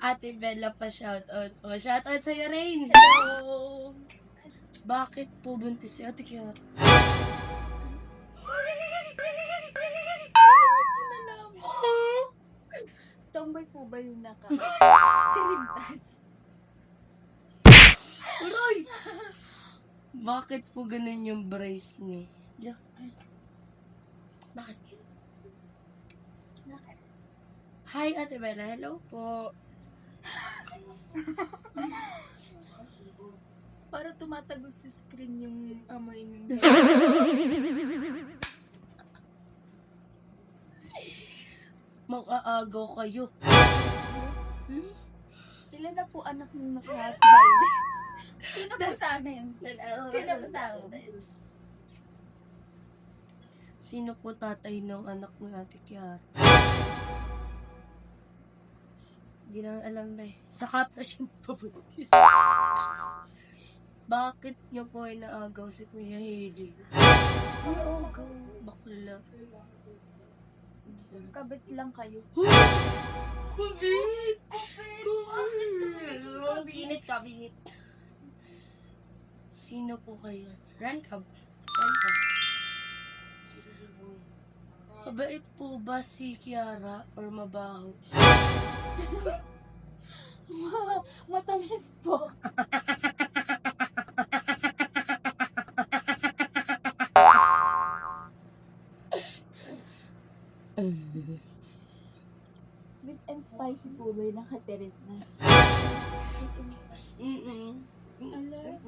Ate Bella pa shoutout po. Shoutout sa'yo, Rain. Hello! Bakit po buntis si Ate Kiara? Tomboy po ba yung tirintas? Uray! Bakit po ganun yung brace niya? Yeah. Bakit? Hi, Ate Bella. Hello po. Para tumatagos sa screen yung amoy ng Mag-aagaw kayo. Ilan na po anak nung naka-hotbay? Sino po sa amin? Sino po tao? Sino po tatay ng anak ni Ate Kiara? Hindi naman alam ba eh. Saka pa siya pabuntis. Bakit niyo po ay naagaw si Kuya Haley? Naagaw. Bakla. Kabit lang kayo. Kabit! Kabinit, kabinit. Sino po kayo? Rancab. Rancab. Mabait po ba si Kiara or mabaho? Matamis po. Sweet and spicy po ba yung nakatirintas? Sweet and spicy. Ala.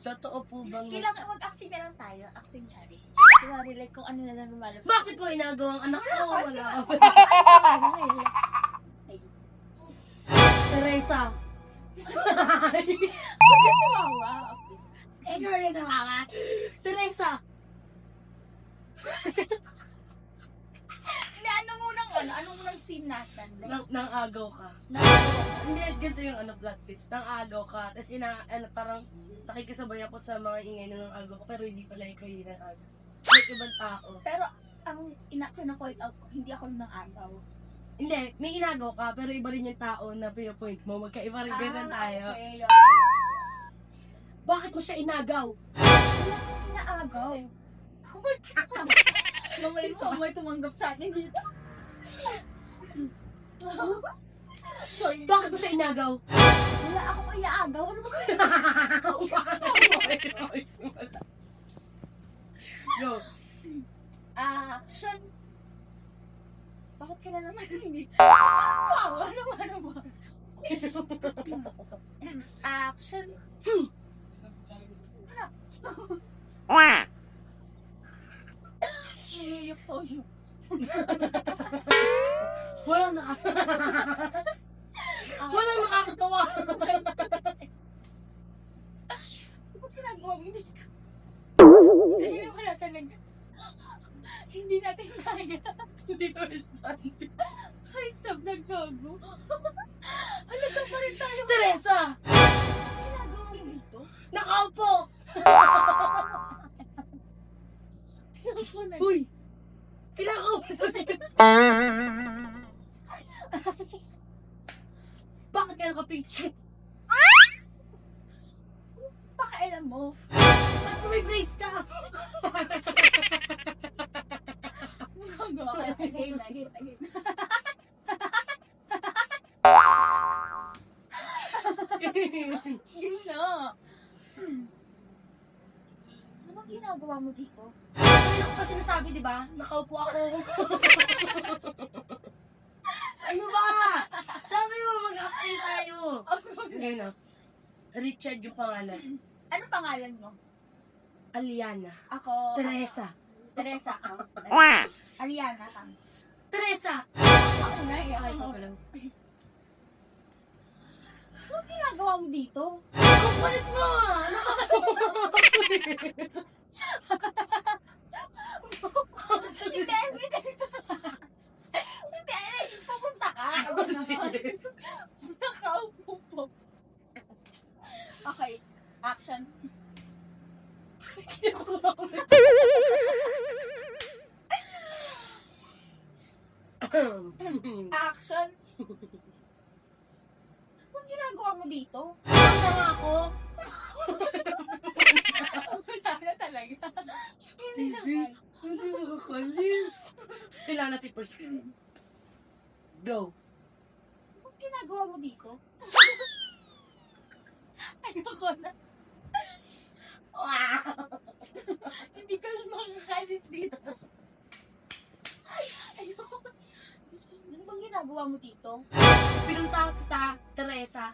Totoo po bang... Kailangan mag-acting na lang tayo. Acting tayo. Kailangan like kung ano na lang lumalabas. Bakit ko inagaw ang anak ko? Wala ka pa. Teresa. Huwag ka tumawa. Ikaw rin nawawa. Teresa. Hindi, anong munang scene natin? Like, Nang agaw ka. Hindi, ganito yung plot twist. Nang agaw ka. Tapos parang nakikisabay ako sa mga ingay ng agaw ko. Pero hindi pala ikaw yung nang agaw. Like ibang tao. pero ang pina-point out ko, hindi ako nang araw. Hindi, may inagaw ka. Pero iba rin yung tao na pinapoint mo. Magkaiba rin ganun tayo. Okay. Bakit mo siya inagaw? Inaagaw. Oh my God. Nung may tumanggap sa atin dito. Sorry. Bakit mo siya inagaw? Wala akong inaagaw. Ano ba? Go. Action. Bakit ka na naman hindi? Wow, ano ba? Action. Yung pose. Walang nakakatawa. Ba't ginagawa mo dito? Hindi naman natin hindi natin kaya. Hindi ko respond. Kahit sa vlog gago. Halaga pa rin tayo. Teresa! Ginagawa mo dito? Nakaupo! Uy! Kailangan ko sabihin. Bakit ka nakapicture? Pakailan mo. Bakit may brace ka? Ginagawa ka. Again. Yun na. Ano bang ginagawa mo dito? Ano ko pa sinasabi, di ba? Nakaupo ako. Ano ba? Sabi mo mag-acting tayo. Ngayon na. Richard yung pangalan. Ano pangalan mo? Aliana. Ako. Teresa. Teresa ka. Aliana ka. Teresa! Ako na eh. Ay, ako lang. Ano ginagawa mo dito? Ang kulit mo! Hindi. Pupunta ka. Nakaupo po. Okay. Action. Action. Anong ginagawa mo dito? Ano nga ako? Wala na talaga. Hindi naman. Hindi makakalis. Kailangan natin first. Go. Anong ginagawa mo dito? Ayoko na. Hindi ka lang makakalis dito. Ayoko. Ano bang ginagawa mo dito? Pinunta kita, Teresa.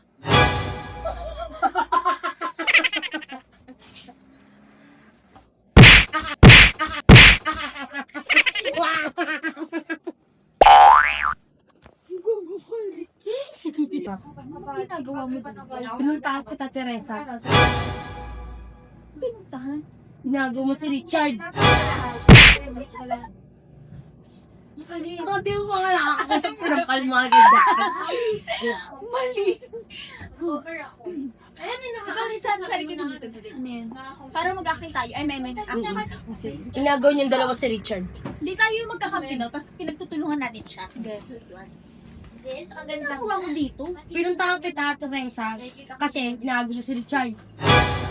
Anong ginagawa mo dito? Pinunta kita, Teresa. Pinuntahan? Binago mo si Richard. Mali. Hindi mo mga nakakasap ko ng kalmaganda. Mali. Cover ako. Ayan na nakakalisan sa halika dito. Ano yan? Para mag-acting tayo. Ay, may acting. Inagaw niyang dalawa si Richard. Hindi tayo magkakampi daw, tapos pinagtutulungan natin siya. Ang ganda mo dito. Pinunta kita, Teresa. Kasi binago siya si Richard.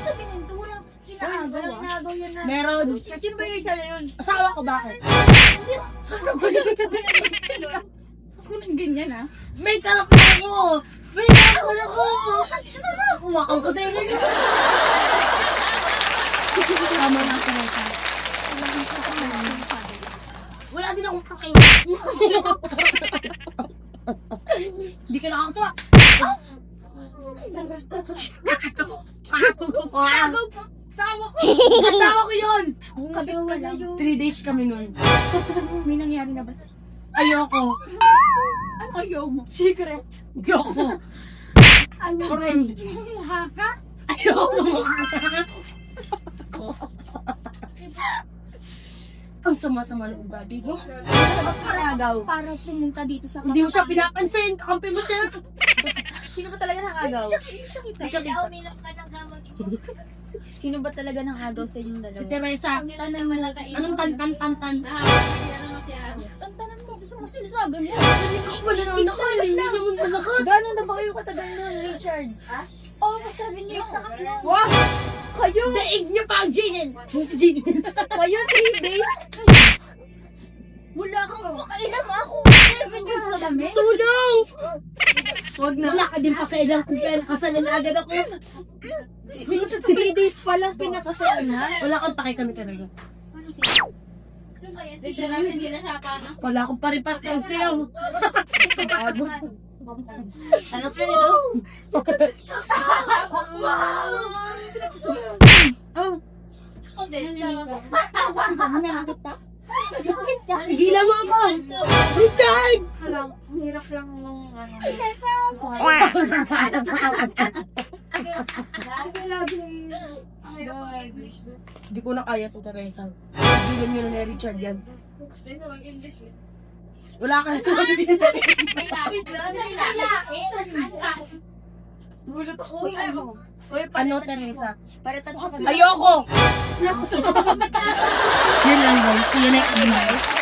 Sabihin nito, walang inaagaw yan na. Meron. Sino ba yung Richard na yun? Asawa ko, bakit? Ako lang ganyan ah. May karakter ako! May karakter ako! Kumakang ko tayo na yun. Tama na, Teresa. Wala din akong paking. Hindi ka nakakatawa. Agaw po! Sawa ko! Asawa ko yun! Kabit ka lang. 3 days kami nun. May nangyari na ba sa... Ayoko. Ano ayaw mo? Secret. Ayoko. Ano? Aray. Haka? Ayoko. Ang sama-sama ng ugali mo. Pinagaw. Para pumunta dito sa... Hindi mo siya pinapansin. Kakampi mo siya. Sino ba talaga nang agaw? Hindi siya kita. Sino ba talaga nang agaw sa inyong dalawa? Si Teresa. Anong tan-tan-tan-tan? Tantanan mo, gusto mo sinasagan mo. Wala naman ako. Hindi naman malakas. Gano'n na ba kayo katagal nun, Richard? Almost 7 years na kami nun. Wow! Kayo? Daig niyo pa ang Jaden. Yung si Jaden. Kayo 3 days? Wala kang pakailang ako. 7 years na kami. Tulong! Huwag na. Wala ka din pakailang kung pera kasalan na agad ako. 3 days pa lang pinakasalan na. Wala kang pake kami talaga. Ano siya? Ano ba yan? Hindi na siya panas. Wala akong paripat ng sayo. Ano pa nito? Oh, Kita? tigilan mo ako! Richard! Hirap lang nung ano. Hindi ko na kaya ito, Teresa. Tigilan nyo na ni Richard yan. Wala ka na. Gulat ako. Ano, Teresa? Para touch ka. Ayoko! Yun lang guys. See you next video.